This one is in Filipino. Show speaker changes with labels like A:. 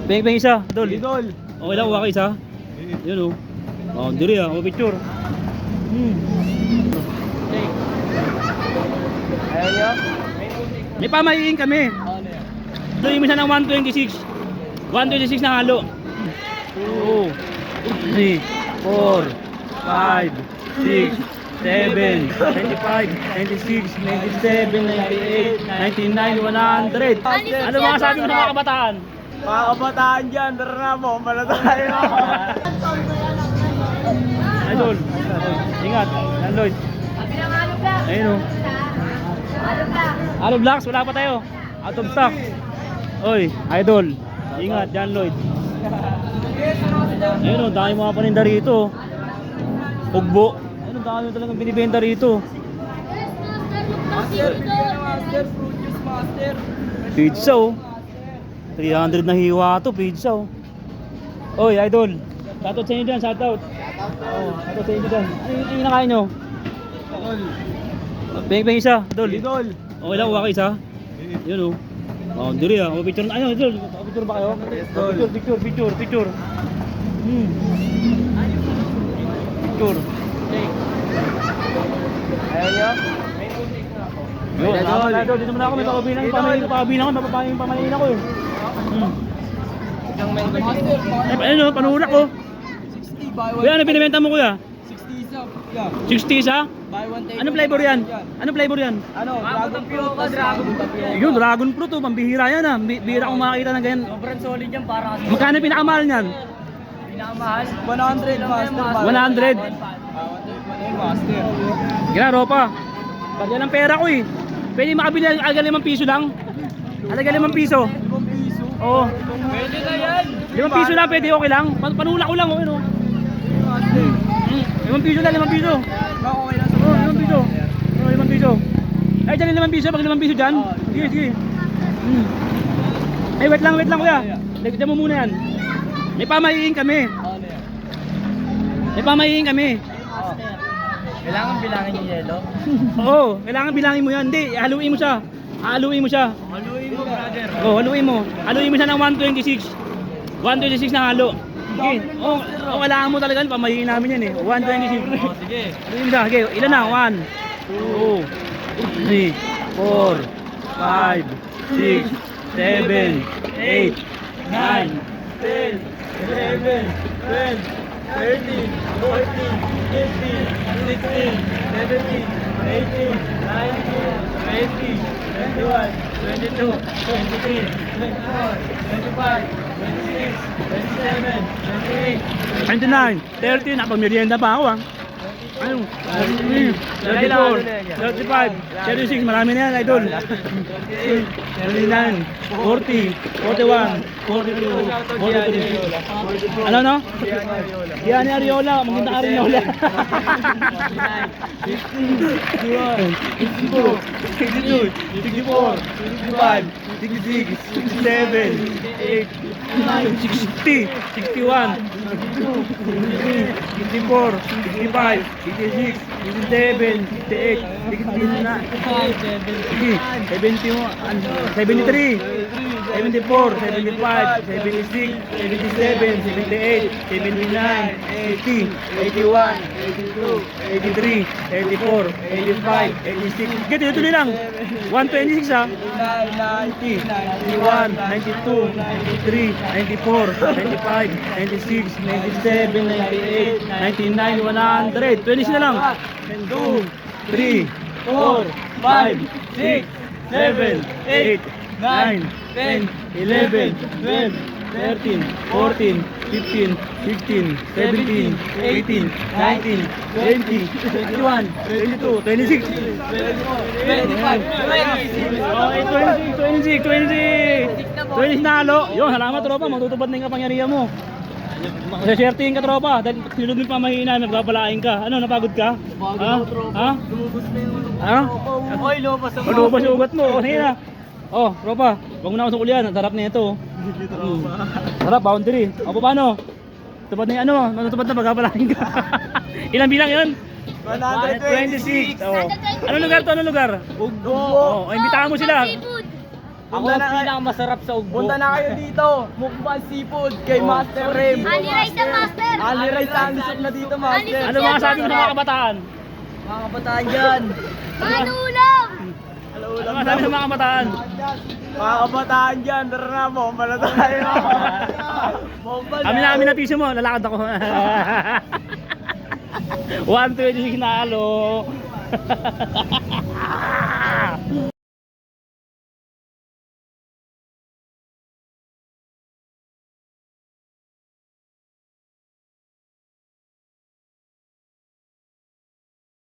A: Peng isa, Dol.
B: Idol.
A: Okay lang, waka isa. Yun o. Oh, diri ah, o picture.
B: Ayaw nyo?
A: May pamahiin kami. Tuloy mo siya ng 126. 126 na halo. 2, 3, 4, 5, 6, 7, 25, 26, 97, 98, 99, 100. Ano mga sabi mo sa mga kabataan?
B: Mga kabataan dyan, tara na mo, pala tayo.
A: Idol. Ingat. Yan Lloyd. Ayun o. Alo Blacks, wala pa tayo. Out of stock. Oy, Idol. Ingat, Jan Lloyd. Ayun o, dami mga paninda rito. Ugbo. Ayun o, dami talagang binibenta rito.
B: Master, produce master.
A: Pizza o. 300 na hiwa to, pizza o. Oy, Idol. Shoutout sa inyo dyan, shoutout. Shoutout sa inyo dyan. Ano yung nakain nyo? Peng isa, Dol.
B: Idol.
A: Okay lang, waka isa. Yun o. Oh, diri ah. Picture na. Ano, Idol? Picture ba kayo? Picture. Picture.
B: Ayaw nyo?
A: Yo, Idol. Dito muna ako. May pakabilang ako. Pamahiin ako eh.
B: Isang mango
A: Ayun o, panulak ko.
B: 60 buy one.
A: Kuya, ano binibenta mo kuya?
B: 60 isa. Yeah.
A: 60 isa?
B: Buy one take.
A: Anong flavor yan? Anong flavor yan?
B: Ano? Dragon fruit. Dragon fruit.
A: Yun, dragon fruit oh. Pambihira yan ah. Bihira akong makakita ng ganyan.
B: Sobrang solid yan para kasi.
A: Magkano yung pinakamahal niyan?
B: Pinakamahal? 100 master.
A: 100.
B: Master.
A: Ginaro pa. Pagyan ng pera ko eh. Pwede makabili alaga 5 piso lang. Alaga 5 piso.
B: 5 piso.
A: Oo.
B: Pwede na yan.
A: 5 piso lang, pwede okay lang. Panula ko lang oh. Ano? 5 piso lang, 5 piso.
B: Okay na sa
A: Oo, 5 piso. Oo, 5 piso. Ay, dyan 5 piso. Pag 5 piso dyan. Sige. Ay, wait lang kuya. Lagyan mo muna yan. May pamahiin kami.
B: Kailangan bilangin yung yelo?
A: Oo, kailangan bilangin mo yan. Hindi, haluin mo siya. Haluin mo,
B: brother.
A: Oo, haluin mo. Haluin mo siya ng 126. 126 na halo. Sige. Oo, kailangan mo talaga. Pamahiin namin yan eh. 126.
B: Sige.
A: Haluin mo siya. Sige, ilan na? 1, 2, 3, 4, 5, 6, 7, 8, 9,
B: 10, 11, 12, 13, 14, 15, 16, 17, 18, 19, 20, 21, 22, 23, 24, 25, 26, 27, 28,
A: 29, 30. Napamerienda pa ako ah. Ano? 34, 35, 36, marami na yan, idol. 39, 40, 41, 42, 43. Ano no? Yan ni Ariola, maganda ka Ariola. 52, 62, 64, 65, 66, 67, 68, 60, 61, 62, 63, 64, 65, 66, 67, 68, 69, 73, 74, 75, 76, 77, 78, 79, 80, 81, 82, 83, 84, 85, 86. Sige, tuloy lang. 126 ha. 90, 91, 92, 93, 94, 95, 96, 97, 98, 99, 100. 20 na lang. 2, 3, 4, 5, 6, 7, 8, 9, 10, 11, 12, 13, 14, 15, 16, 17, 18, 19, 20, 21, 22, 26,
B: 25,
A: 26 na halo. Yun, salamat tropa, matutupad na yung kapangyarihan mo. Masaswertein ka tropa, dahil sinunod mo yung pamahinan, magpapalain ka. Ano, napagod ka? Ha?
B: Lumubos na yung
A: Ha?
B: Oy, lumabas ang
A: Malubas yung ugat mo, sige na. Oh, tropa, wag mo na ako sukulian, ang sarap na ito. Sarap, boundary. O, paano? Tupad na yung ano, matutupad na magpapalain ka. Ilang bilang yun?
B: 126.
A: 126. Oh. Ano lugar to? Ano lugar?
B: Ugbo.
A: Oh, imbitahan mo sila.
B: Punta na kayo.
C: masarap sa ugbo.
B: Punta na kayo dito. Mukbang Seafood kay Master Rem.
D: Ali Rice na master.
B: Ali Rice ang isip na dito, Master.
A: Ano mga sabi mo sa mga kabataan?
B: Mga kabataan dyan.
D: Manulam.
A: Ano mga sabi sa mga kabataan?
B: Mga kabataan dyan, tara na, bomba na tayo. Bomba na.
A: Amin na piso mo, lalakad ako. 126 na halo.